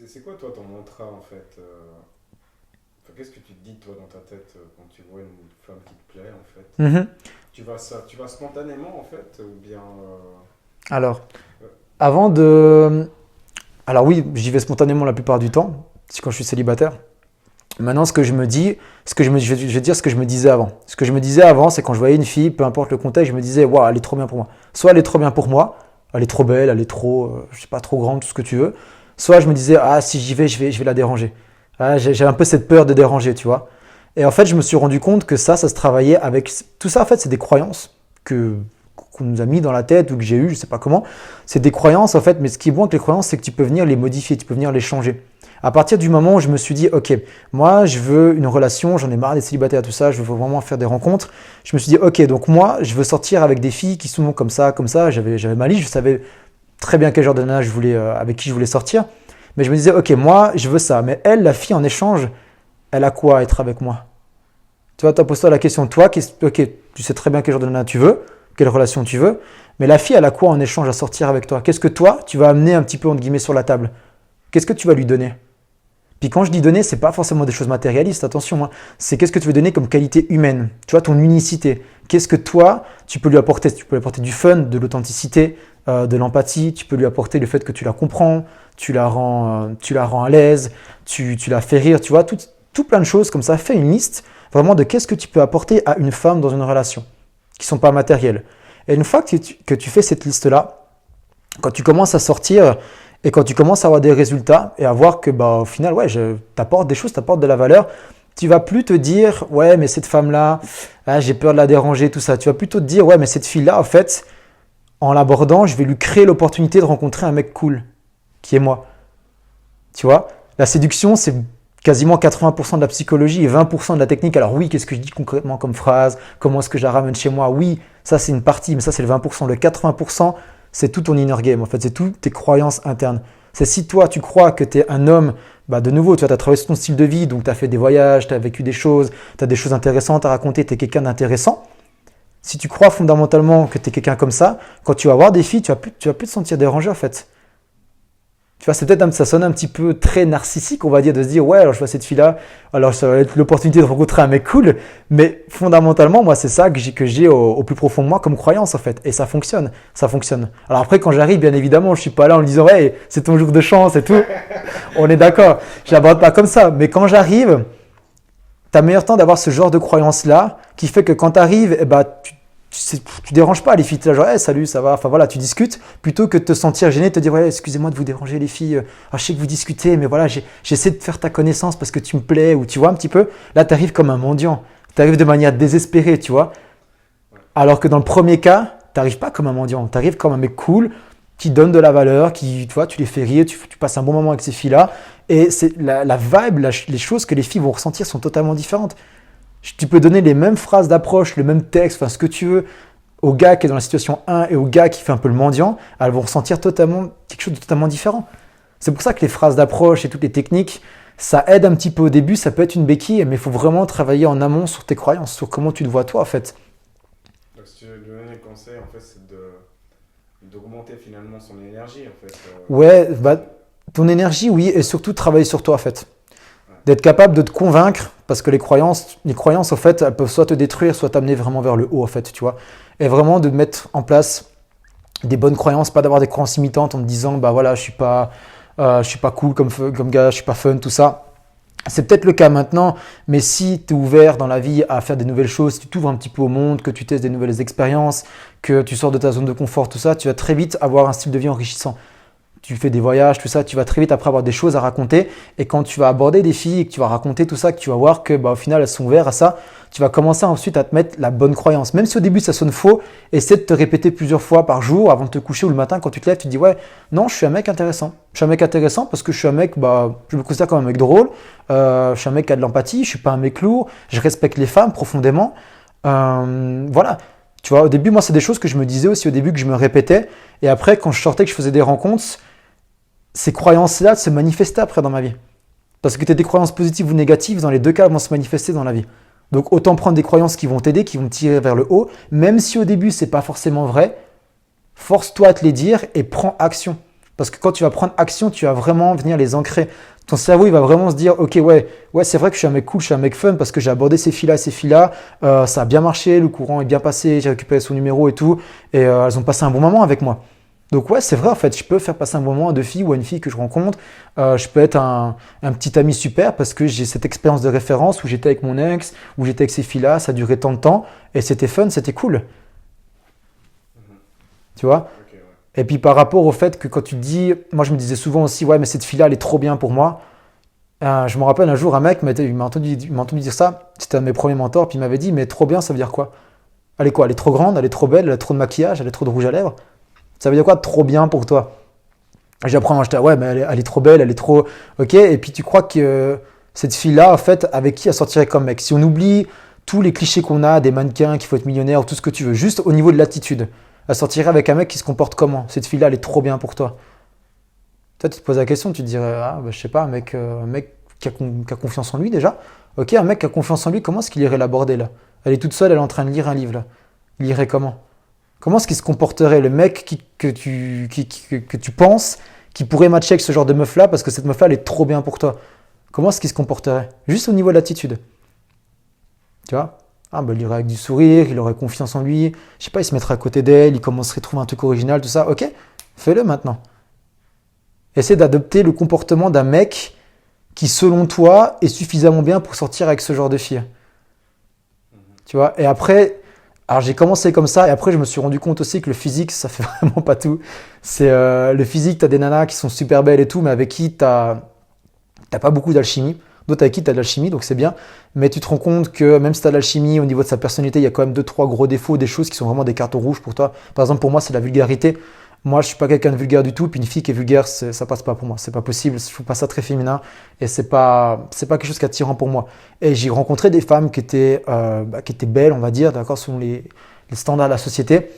C'est quoi toi ton mantra en fait enfin, qu'est-ce que tu te dis toi dans ta tête quand tu vois une femme qui te plaît en fait Mhm. tu vas spontanément en fait ou bien Alors, euh, avant de... Alors oui, j'y vais spontanément la plupart du temps, c'est quand je suis célibataire. Maintenant, ce que je me dis, je vais dire ce que je me disais avant. Ce que je me disais avant, c'est quand je voyais une fille, peu importe le contexte, je me disais, waouh, elle est trop bien pour moi. Soit elle est trop bien pour moi, elle est trop belle, elle est trop, je sais pas, trop grande, tout ce que tu veux. Soit je me disais, ah, si j'y vais, je vais la déranger. Ah, j'ai un peu cette peur de déranger, tu vois. Et en fait, je me suis rendu compte que ça se travaillait avec. Tout ça, en fait, c'est des croyances que qu'on nous a mis dans la tête ou que j'ai eu, je sais pas comment. C'est des croyances, en fait, mais ce qui est bon avec les croyances, c'est que tu peux venir les modifier, tu peux venir les changer. À partir du moment où je me suis dit, ok, moi, je veux une relation, j'en ai marre des célibataires, tout ça, je veux vraiment faire des rencontres. Je me suis dit, ok, donc moi, je veux sortir avec des filles qui sont comme ça, comme ça. J'avais ma liste, je savais très bien quel genre de nana je voulais, avec qui je voulais sortir. Mais je me disais, ok, moi, je veux ça. Mais elle, la fille, en échange, elle a quoi à être avec moi? Tu vois, tu as posé la question, toi, ok, tu sais très bien quel genre de nana tu veux, quelle relation tu veux, mais la fille, elle a quoi en échange à sortir avec toi? Qu'est-ce que toi, tu vas amener un petit peu, entre guillemets, sur la table? Qu'est-ce que tu vas lui donner? Puis quand je dis donner, c'est pas forcément des choses matérialistes, attention, hein. C'est qu'est-ce que tu veux donner comme qualité humaine, tu vois, ton unicité. Qu'est-ce que toi, tu peux lui apporter? Tu peux lui apporter du fun, de l'authenticité, de l'empathie, tu peux lui apporter le fait que tu la comprends, tu la rends à l'aise, tu la fais rire, tu vois, tout plein de choses comme ça. Fais une liste vraiment de qu'est-ce que tu peux apporter à une femme dans une relation, qui ne sont pas matérielles. Et une fois que tu fais cette liste-là, quand tu commences à sortir et quand tu commences à avoir des résultats et à voir que bah, au final, ouais, t'apportes des choses, t'apportes de la valeur, tu vas plus te dire, ouais, mais cette femme-là, ah, j'ai peur de la déranger, tout ça. Tu vas plutôt te dire, ouais, mais cette fille-là, en fait, en l'abordant, je vais lui créer l'opportunité de rencontrer un mec cool, qui est moi. Tu vois, la séduction, c'est quasiment 80% de la psychologie et 20% de la technique. Alors oui, qu'est-ce que je dis concrètement comme phrase? Comment est-ce que je la ramène chez moi? Oui, ça c'est une partie, mais ça c'est le 20%. Le 80%, c'est tout ton inner game, en fait, c'est toutes tes croyances internes. C'est si toi, tu crois que tu es un homme, bah de nouveau, tu as travaillé sur ton style de vie, donc tu as fait des voyages, tu as vécu des choses, tu as des choses intéressantes à raconter, tu es quelqu'un d'intéressant. Si tu crois fondamentalement que tu es quelqu'un comme ça, quand tu vas voir des filles, tu vas plus te sentir dérangé en fait. Tu vois, c'est peut-être ça sonne un petit peu très narcissique, on va dire, de se dire, ouais, alors je vois cette fille-là, alors ça va être l'opportunité de rencontrer un mec cool, mais fondamentalement, moi, c'est ça que j'ai au plus profond de moi comme croyance, en fait, et ça fonctionne, ça fonctionne. Alors après, quand j'arrive, bien évidemment, je suis pas là en me disant, ouais, c'est ton jour de chance et tout, on est d'accord, je l'aborde pas comme ça, mais quand j'arrive, tu as meilleur temps d'avoir ce genre de croyance-là, qui fait que quand tu arrives, eh ben, tu déranges pas les filles, tu es là genre, hey, salut, ça va, enfin voilà, tu discutes, plutôt que de te sentir gêné, de te dire, ouais, excusez-moi de vous déranger les filles, ah, je sais que vous discutez, mais voilà, j'essaie de faire ta connaissance parce que tu me plais, ou tu vois un petit peu, là, tu arrives comme un mendiant, tu arrives de manière désespérée, tu vois, ouais. alors que dans le premier cas, tu n'arrives pas comme un mendiant, tu arrives comme un mec cool, qui donne de la valeur, qui, tu vois, tu les fais rire, tu passes un bon moment avec ces filles-là, et c'est la vibe, les choses que les filles vont ressentir sont totalement différentes. Tu peux donner les mêmes phrases d'approche, le même texte, enfin ce que tu veux, au gars qui est dans la situation 1 et au gars qui fait un peu le mendiant, elles vont ressentir totalement quelque chose de totalement différent. C'est pour ça que les phrases d'approche et toutes les techniques, ça aide un petit peu au début, ça peut être une béquille, mais il faut vraiment travailler en amont sur tes croyances, sur comment tu te vois toi en fait. Donc si tu veux lui donner un conseil en fait c'est de d'augmenter finalement son énergie en fait Ouais, bah, ton énergie, oui, et surtout travailler sur toi en fait. ouais. D'être capable de te convaincre, parce que les croyances, en fait, elles peuvent soit te détruire, soit t'amener vraiment vers le haut, en fait, tu vois. Et vraiment de mettre en place des bonnes croyances, pas d'avoir des croyances imitantes en te disant, bah voilà, je suis pas cool comme gars, je suis pas fun, tout ça. C'est peut-être le cas maintenant, mais si tu es ouvert dans la vie à faire des nouvelles choses, si tu t'ouvres un petit peu au monde, que tu testes des nouvelles expériences, que tu sors de ta zone de confort, tout ça, tu vas très vite avoir un style de vie enrichissant. Tu fais des voyages, tout ça, tu vas très vite après avoir des choses à raconter. Et quand tu vas aborder des filles et que tu vas raconter tout ça, que tu vas voir que bah, au final elles sont ouvertes à ça, tu vas commencer ensuite à te mettre la bonne croyance. Même si au début ça sonne faux, essaie de te répéter plusieurs fois par jour avant de te coucher ou le matin quand tu te lèves, tu te dis ouais, non, je suis un mec intéressant. Je suis un mec intéressant parce que je suis un mec, bah, je me considère comme un mec drôle. Je suis un mec qui a de l'empathie, je suis pas un mec lourd, je respecte les femmes profondément. Voilà. Tu vois, au début, moi, c'est des choses que je me disais aussi au début, que je me répétais. Et après, quand je sortais, que je faisais des rencontres, ces croyances-là se manifestaient après dans ma vie. Parce que tu as des croyances positives ou négatives, dans les deux cas, elles vont se manifester dans la vie. Donc autant prendre des croyances qui vont t'aider, qui vont te tirer vers le haut, même si au début c'est pas forcément vrai, force-toi à te les dire et prends action. Parce que quand tu vas prendre action, tu vas vraiment venir les ancrer. Ton cerveau, il va vraiment se dire, ok, ouais, c'est vrai que je suis un mec cool, je suis un mec fun parce que j'ai abordé ces filles-là, ça a bien marché, le courant est bien passé, j'ai récupéré son numéro et tout, et elles ont passé un bon moment avec moi. Donc ouais, c'est vrai, en fait, je peux faire passer un bon moment à deux filles ou à une fille que je rencontre. Je peux être un petit ami super parce que j'ai cette expérience de référence où j'étais avec mon ex, où j'étais avec ces filles-là, ça a duré tant de temps, et c'était fun, c'était cool. Mhm. Tu vois? Ok, ouais. Et puis par rapport au fait que quand tu te dis, moi je me disais souvent aussi, ouais, mais cette fille-là, elle est trop bien pour moi. Je me rappelle un jour, un mec, il m'a entendu dire ça, c'était un de mes premiers mentors, puis il m'avait dit, mais trop bien, ça veut dire quoi? Elle est quoi? Elle est trop grande, elle est trop belle, elle a trop de maquillage, elle a trop de rouge à lèvres. Ça veut dire quoi trop bien pour toi? J'apprends, j'étais, ouais, mais elle est trop belle, elle est trop. Ok, et puis tu crois que cette fille-là, en fait, avec qui elle sortirait comme mec? Si on oublie tous les clichés qu'on a, des mannequins, qu'il faut être millionnaire, ou tout ce que tu veux, juste au niveau de l'attitude, elle sortirait avec un mec qui se comporte comment? Cette fille-là, elle est trop bien pour toi. Toi, tu te poses la question, tu te dirais, ah, bah, je sais pas, un mec qui a confiance en lui déjà. Ok, un mec qui a confiance en lui, comment est-ce qu'il irait l'aborder là? Elle est toute seule, elle est en train de lire un livre là. Il irait comment? Comment est-ce qu'il se comporterait le mec que tu penses qui pourrait matcher avec ce genre de meuf là parce que cette meuf là elle est trop bien pour toi? Comment est-ce qu'il se comporterait? Juste au niveau de l'attitude. Tu vois? Ah, bah, il irait avec du sourire, il aurait confiance en lui. Je sais pas, il se mettrait à côté d'elle, il commencerait à trouver un truc original, tout ça. Ok, fais-le maintenant. Essaie d'adopter le comportement d'un mec qui, selon toi, est suffisamment bien pour sortir avec ce genre de fille. Mhm. Tu vois? Et après, alors j'ai commencé comme ça, et après je me suis rendu compte aussi que le physique, ça fait vraiment pas tout. C'est le physique, t'as des nanas qui sont super belles et tout, mais avec qui t'as pas beaucoup d'alchimie. D'autres avec qui t'as de l'alchimie, donc c'est bien. Mais tu te rends compte que même si t'as de l'alchimie, au niveau de sa personnalité, il y a quand même deux, trois gros défauts, des choses qui sont vraiment des cartons rouges pour toi. Par exemple, pour moi, c'est la vulgarité. Moi, je suis pas quelqu'un de vulgaire du tout, puis une fille qui est vulgaire, ça passe pas pour moi. C'est pas possible, je trouve pas ça très féminin, et c'est pas quelque chose qui est attirant pour moi. Et j'ai rencontré des femmes qui étaient belles, on va dire, d'accord, selon les standards de la société,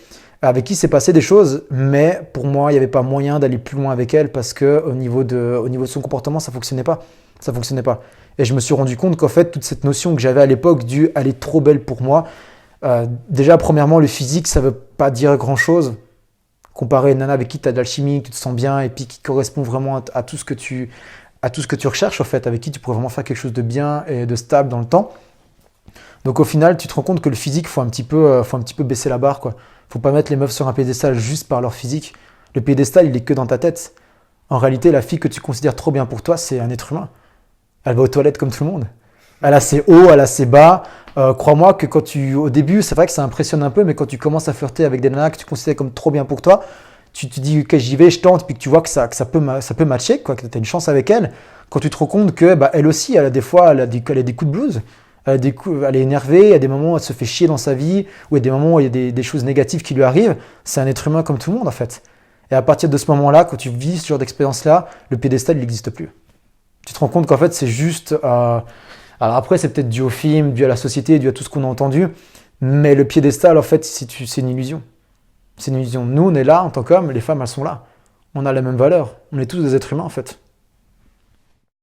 avec qui s'est passé des choses, mais pour moi, il n'y avait pas moyen d'aller plus loin avec elles parce que au niveau de son comportement, ça fonctionnait pas. Ça fonctionnait pas. Et je me suis rendu compte qu'en fait, toute cette notion que j'avais à l'époque du elle est trop belle pour moi, déjà, premièrement, le physique, ça veut pas dire grand-chose. Comparé à une nana avec qui tu as de l'alchimie, que tu te sens bien et puis qui correspond vraiment à tout ce que tu recherches, en fait, avec qui tu pourrais vraiment faire quelque chose de bien et de stable dans le temps. Donc au final, tu te rends compte que le physique, faut un petit peu baisser la barre, quoi. Faut pas mettre les meufs sur un piédestal juste par leur physique. Le piédestal, il est que dans ta tête. En réalité, la fille que tu considères trop bien pour toi, c'est un être humain. Elle va aux toilettes comme tout le monde. Elle a ses hauts, elle a ses bas. Crois-moi que au début, c'est vrai que ça impressionne un peu, mais quand tu commences à flirter avec des nanas que tu considères comme trop bien pour toi, tu te dis que j'y vais, je tente, puis que tu vois que ça peut matcher, quoi, que tu as une chance avec elle. Quand tu te rends compte que bah, elle aussi, elle a des fois, elle a des coups de blues. Elle est énervée, il y a des moments où elle se fait chier dans sa vie, ou il y a des moments où il y a des choses négatives qui lui arrivent. C'est un être humain comme tout le monde, en fait. Et à partir de ce moment-là, quand tu vis ce genre d'expérience-là, le piédestal, il n'existe plus. Tu te rends compte qu'en fait, c'est juste. Alors après, c'est peut-être dû au film, dû à la société, dû à tout ce qu'on a entendu. Mais le piédestal, en fait, c'est une illusion. C'est une illusion. Nous, on est là en tant qu'hommes, les femmes, elles sont là. On a la même valeur. On est tous des êtres humains, en fait.